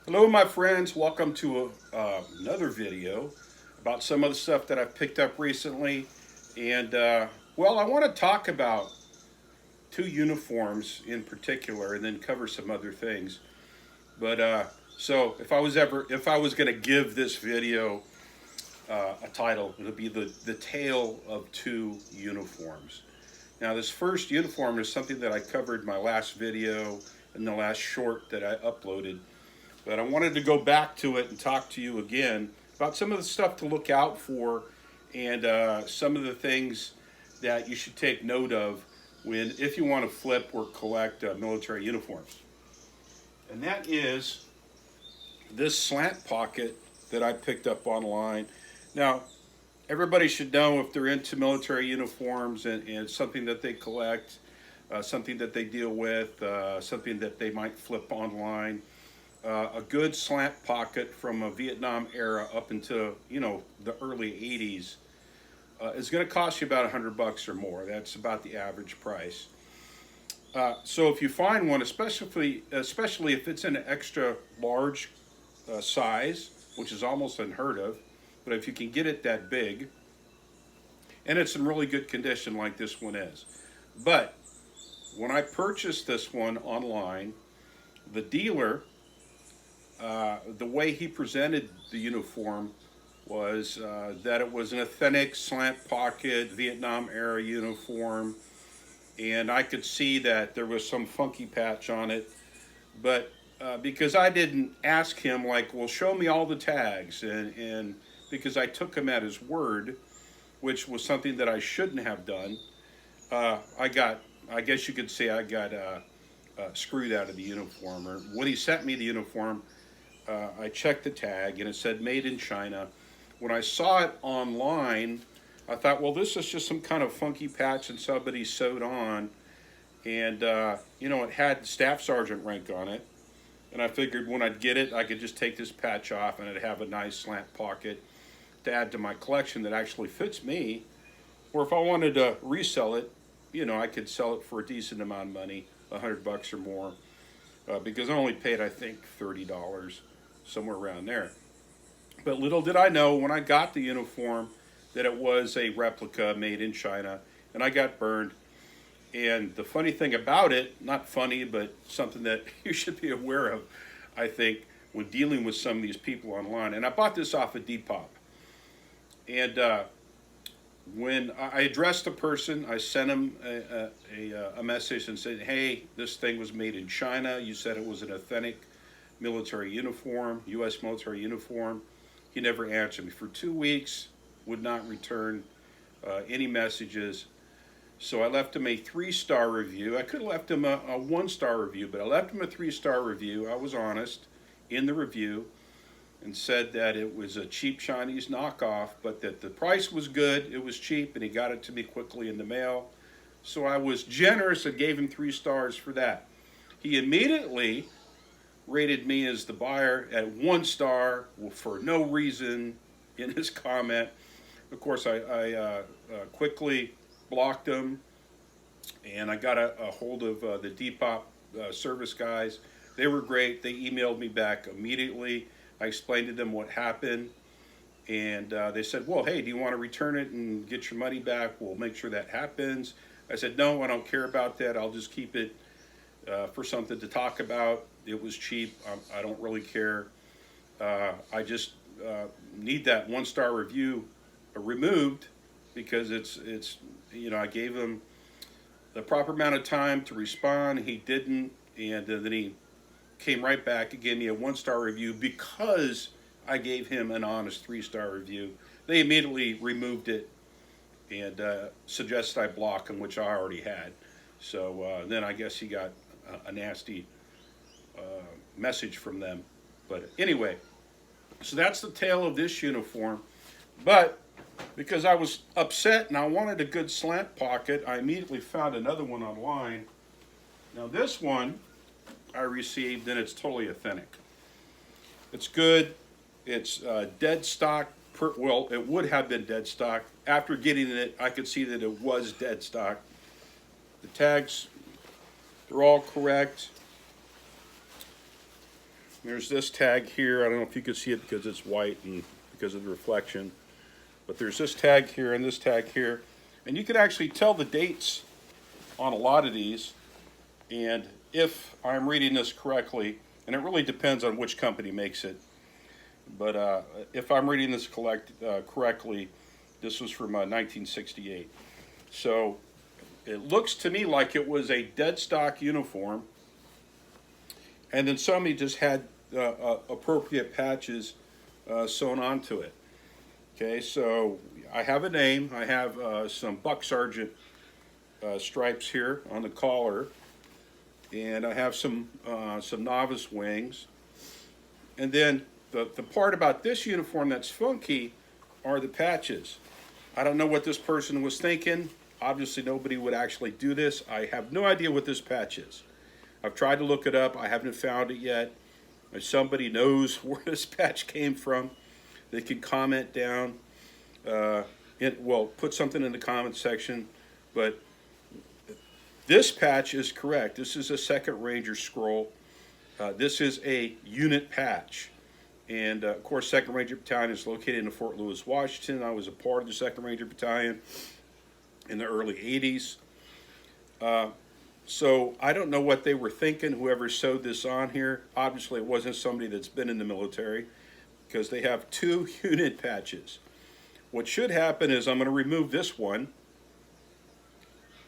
Hello, my friends. Welcome to another video about some of the stuff that I've picked up recently. And I want to talk about two uniforms in particular, and then cover some other things. But if I was going to give this video a title, it would be the tale of two uniforms. Now, this first uniform is something that I covered in my last video and the last short that I uploaded. But I wanted to go back to it and talk to you again about some of the stuff to look out for and some of the things that you should take note of when if you want to flip or collect military uniforms. And that is this slant pocket that I picked up online. Now, everybody should know if they're into military uniforms and something that they collect, something that they deal with, something that they might flip online. A good slant pocket from a Vietnam era up into the early 80s is going to cost you about $100 or more. That's about the average price. So if you find one, especially if it's an extra large size, which is almost unheard of, but if you can get it that big, and it's in really good condition like this one is. But when I purchased this one online, the dealer, the way he presented the uniform was that it was an authentic slant pocket Vietnam era uniform, and I could see that there was some funky patch on it, but because I didn't ask him, like, well, show me all the tags, and because I took him at his word, which was something that I shouldn't have done, I guess you could say I got screwed out of the uniform. Or when he sent me the uniform, I checked the tag and it said made in China. When I saw it online, I thought, well, this is just some kind of funky patch and somebody sewed on. And, it had staff sergeant rank on it. And I figured when I'd get it, I could just take this patch off and it'd have a nice slant pocket to add to my collection that actually fits me. Or if I wanted to resell it, I could sell it for a decent amount of money, $100 or more, because I only paid, I think, $30, somewhere around there. But little did I know when I got the uniform that it was a replica made in China, and I got burned. And the funny thing about it, not funny, but something that you should be aware of, I think, when dealing with some of these people online. And I bought this off of Depop. And when I addressed the person, I sent him a message and said, hey, this thing was made in China. You said it was an authentic military uniform, U.S. military uniform. He never answered me for 2 weeks, would not return any messages. So I left him a 3-star review. I could have left him a 1-star review, but I left him a 3-star review. I was honest in the review and said that it was a cheap Chinese knockoff, but that the price was good, it was cheap, and he got it to me quickly in the mail. So I was generous and gave him 3 stars for that. He immediately rated me as the buyer at 1 star for no reason in his comment. Of course, I quickly blocked him, and I got a hold of the Depop service guys. They were great. They emailed me back immediately. I explained to them what happened, and they said, well, hey, do you want to return it and get your money back? We'll make sure that happens. I said, no, I don't care about that. I'll just keep it for something to talk about. It was cheap. I don't really care. I just need that 1-star review removed because it's I gave him the proper amount of time to respond. He didn't, and then he came right back and gave me a 1-star review because I gave him an honest 3-star review. They immediately removed it and suggested I block him, which I already had. So then I guess he got a nasty message from them. But anyway, so that's the tale of this uniform. But because I was upset and I wanted a good slant pocket, I immediately found another one online. Now this one I received, and it's totally authentic. It's good. It's dead stock. Well, it would have been dead stock. After getting it, I could see that it was dead stock. The tags, they're all correct. There's this tag here. I don't know if you can see it because it's white and because of the reflection. But there's this tag here and this tag here. And you can actually tell the dates on a lot of these. And if I'm reading this correctly, and it really depends on which company makes it, but if I'm reading this correctly, this was from 1968. So it looks to me like it was a dead stock uniform, and then somebody just had appropriate patches sewn onto it. Okay, so I have a name. I have some Buck Sergeant stripes here on the collar, and I have some novice wings. And then the part about this uniform that's funky are the patches. I don't know what this person was thinking. Obviously, nobody would actually do this. I have no idea what this patch is. I've tried to look it up. I haven't found it yet. If somebody knows where this patch came from, they can comment down. Put something in the comment section. But this patch is correct. This is a 2nd Ranger scroll. This is a unit patch. And of course, 2nd Ranger Battalion is located in Fort Lewis, Washington. I was a part of the 2nd Ranger Battalion in the early 80s. So I don't know what they were thinking, whoever sewed this on here. Obviously, it wasn't somebody that's been in the military, because they have 2 unit patches. What should happen is I'm going to remove this one.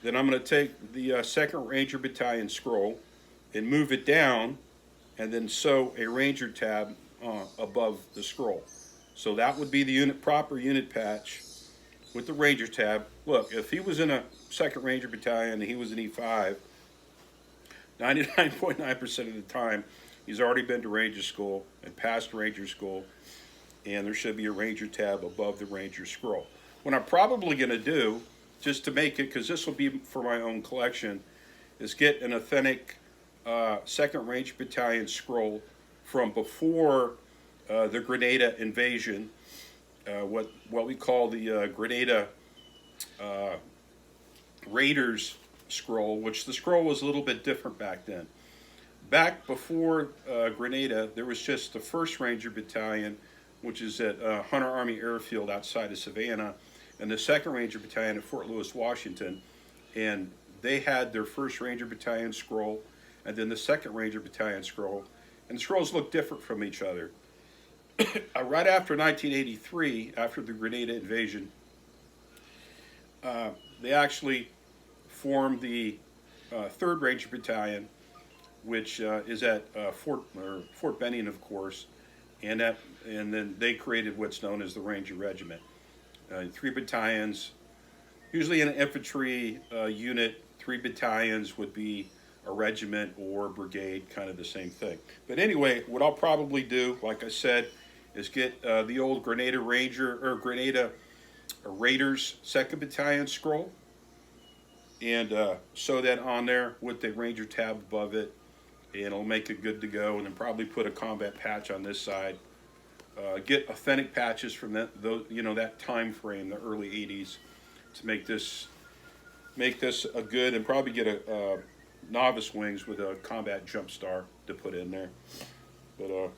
Then I'm going to take the 2nd Ranger Battalion scroll and move it down, and then sew a Ranger tab above the scroll. So that would be the proper unit patch with the Ranger tab. Look, if he was in a 2nd Ranger Battalion and he was an E5, 99.9% of the time, he's already been to Ranger School and passed Ranger School, and there should be a Ranger tab above the Ranger scroll. What I'm probably going to do, just to make it, because this will be for my own collection, is get an authentic 2nd Ranger Battalion scroll from before the Grenada invasion, what we call the Grenada Raiders scroll, which the scroll was a little bit different back then. Back before Grenada, there was just the 1st Ranger Battalion, which is at Hunter Army Airfield outside of Savannah, and the 2nd Ranger Battalion at Fort Lewis, Washington. And they had their 1st Ranger Battalion scroll, and then the 2nd Ranger Battalion scroll. And the scrolls look different from each other. Right after 1983, after the Grenada invasion, they actually formed the 3rd Ranger Battalion, which is at Fort Benning, of course, and then they created what's known as the Ranger Regiment. 3 battalions, usually in an infantry unit. 3 battalions would be a regiment or brigade, kind of the same thing. But anyway, what I'll probably do, like I said, is get the old Grenada Raiders 2nd Battalion scroll, and sew that on there with the Ranger tab above it, and it'll make it good to go. And then probably put a combat patch on this side. Get authentic patches from that time frame, the early 80s, to make this a good, and probably get a novice wings with a combat jump star to put in there. But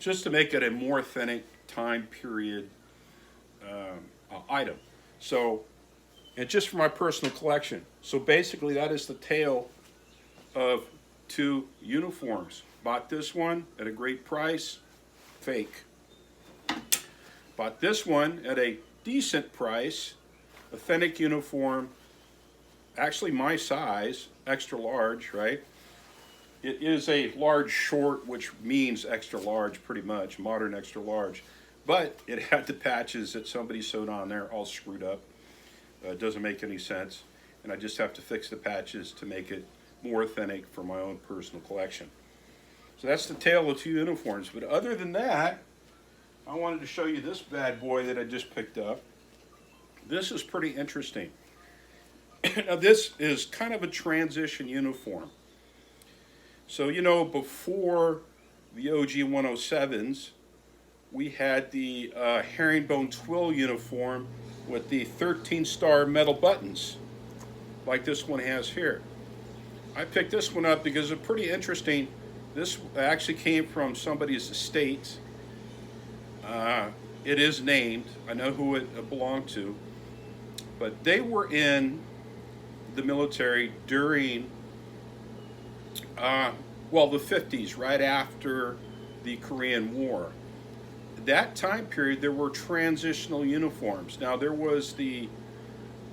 just to make it a more authentic time period item. So, and just for my personal collection. So basically that is the tale of 2 uniforms. Bought this one at a great price, fake. Bought this one at a decent price, authentic uniform, actually my size, extra large, right? It is a large short, which means extra large pretty much, modern extra large. But it had the patches that somebody sewed on there all screwed up. It doesn't make any sense. And I just have to fix the patches to make it more authentic for my own personal collection. So that's the tale of 2 uniforms. But other than that, I wanted to show you this bad boy that I just picked up. This is pretty interesting. Now this is kind of a transition uniform. So before the OG 107s, we had the herringbone twill uniform with the 13-star metal buttons, like this one has here. I picked this one up because it's pretty interesting. This actually came from somebody's estate. It is named. I know who it belonged to, but they were in the military during, the 50s, right after the Korean War. That time period, there were transitional uniforms. Now, there was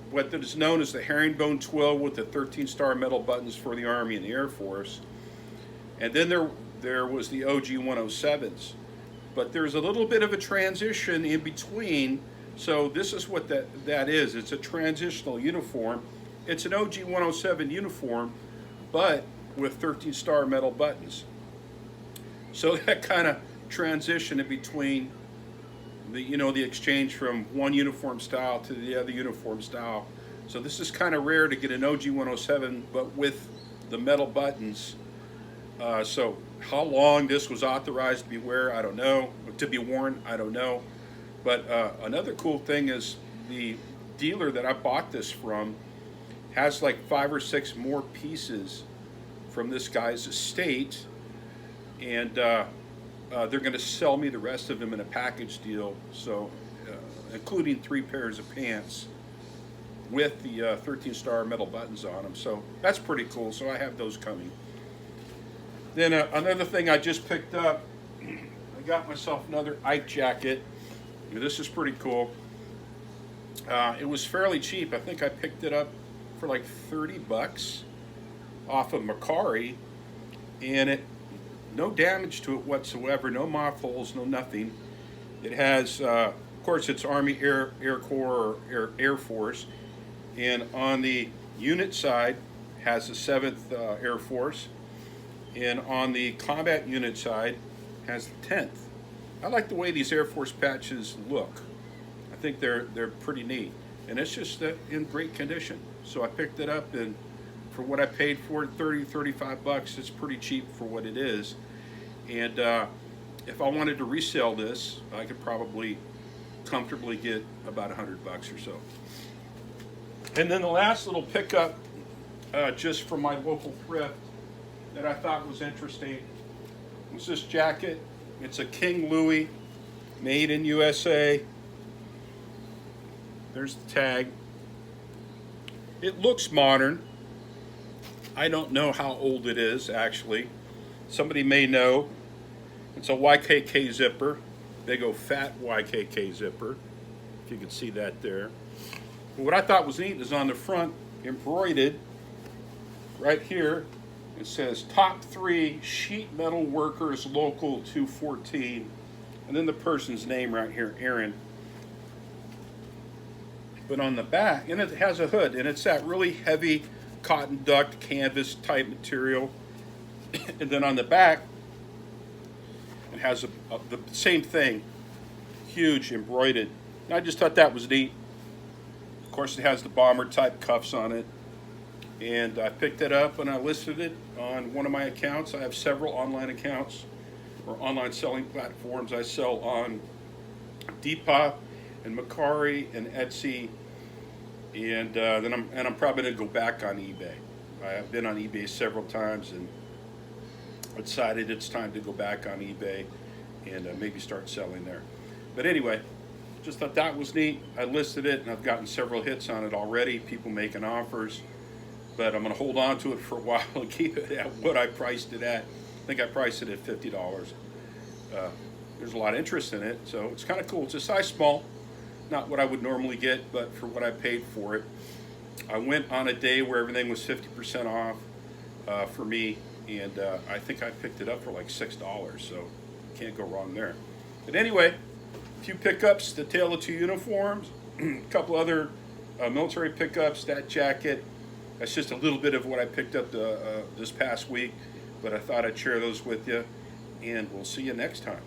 what is known as the herringbone twill with the 13-star metal buttons for the Army and the Air Force. And then there was the OG 107s. But there's a little bit of a transition in between. So this is what that is. It's a transitional uniform. It's an OG 107 uniform, but with 13-star metal buttons. So that kind of transition in between the exchange from one uniform style to the other uniform style. So this is kind of rare to get an OG 107, but with the metal buttons. So how long this was authorized to be worn, I don't know. But another cool thing is the dealer that I bought this from has like 5 or 6 more pieces from this guy's estate, and they're going to sell me the rest of them in a package deal. So, including 3 pairs of pants with the 13-star metal buttons on them. So that's pretty cool. So I have those coming. Then another thing I just picked up, I got myself another Ike jacket. This is pretty cool. It was fairly cheap. I think I picked it up for like $30 off of Macari, and no damage to it whatsoever, no moth holes, no nothing. It has, of course, it's Army Air Corps or Air Force, and on the unit side has the 7th Air Force, and on the combat unit side has the 10th. I like the way these Air Force patches look. I think they're pretty neat, and it's just in great condition. So I picked it up, and for what I paid for it, $35, it's pretty cheap for what it is. And if I wanted to resell this, I could probably comfortably get about $100 or so. And then the last little pickup, just from my local thrift, that I thought was interesting was this jacket. It's a King Louis, made in USA. There's the tag. It looks modern. I don't know how old it is, actually. Somebody may know. It's a YKK zipper, big old fat YKK zipper, if you can see that there. But what I thought was neat is on the front, embroidered, right here, it says Top 3 Sheet Metal Workers Local 214, and then the person's name right here, Aaron. But on the back, and it has a hood, and it's that really heavy cotton duck canvas type material. And then on the back, it has the same thing, huge embroidered. And I just thought that was neat. Of course, it has the bomber type cuffs on it. And I picked it up and I listed it on one of my accounts. I have several online accounts or online selling platforms. I sell on Depop and Macari and Etsy, and then I'm probably gonna go back on eBay. I've been on eBay several times, and I decided it's time to go back on eBay and maybe start selling there. But anyway, just thought that was neat. I listed it, and I've gotten several hits on it already. People making offers, but I'm gonna hold on to it for a while and keep it at what I priced it at. I think I priced it at $50. There's a lot of interest in it, so it's kind of cool. It's a size small, not what I would normally get, but for what I paid for it. I went on a day where everything was 50% off for me, and I think I picked it up for like $6, so can't go wrong there. But anyway, a few pickups, the Tale of Two Uniforms, a couple other military pickups, that jacket. That's just a little bit of what I picked up this past week, but I thought I'd share those with you, and we'll see you next time.